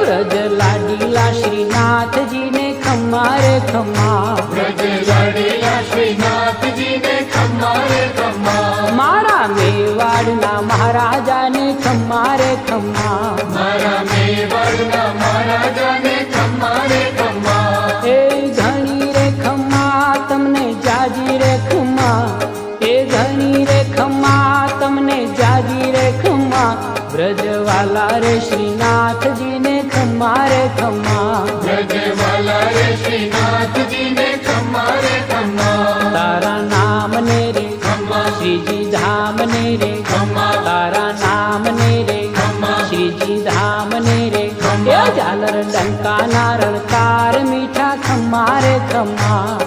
વ્રજ લાડીલા શ્રીનાથજીને ખમ્મા રે ખમ્મા, વ્રજ લાડીલા શ્રીનાથજીને ખમ્મા રે ખમ્મા, મારા મેવાડના મહારાજાને ખમ્મા રે ખમ્મા, મારા મેવાડના મહારાજાને ખમ્મા રે ખમ્મા, એ ઘણી રે ખમ્મા તમને જાજી રે ખમ્મા, એ ઘણી રે ખમ્મા તમને જાજી રે ખમ્મા, વ્રજવાલા રે શ્રીનાથજીને ખમ્મા રે ખમ્મા, વ્રજવાલા રે શ્રીનાથજીને ખમ્મા રે ખમ્મા, તારા નામને રે ખમ્મા, શ્રીજી ધામને રે ખમ્મા, તારા નામને રે ખમ્મા, શ્રીજી ધામને રે ખમ્મા, એ ઝાલર ડંકા નારળ તાર મીઠા ખમ્મા રે ખમ્મા,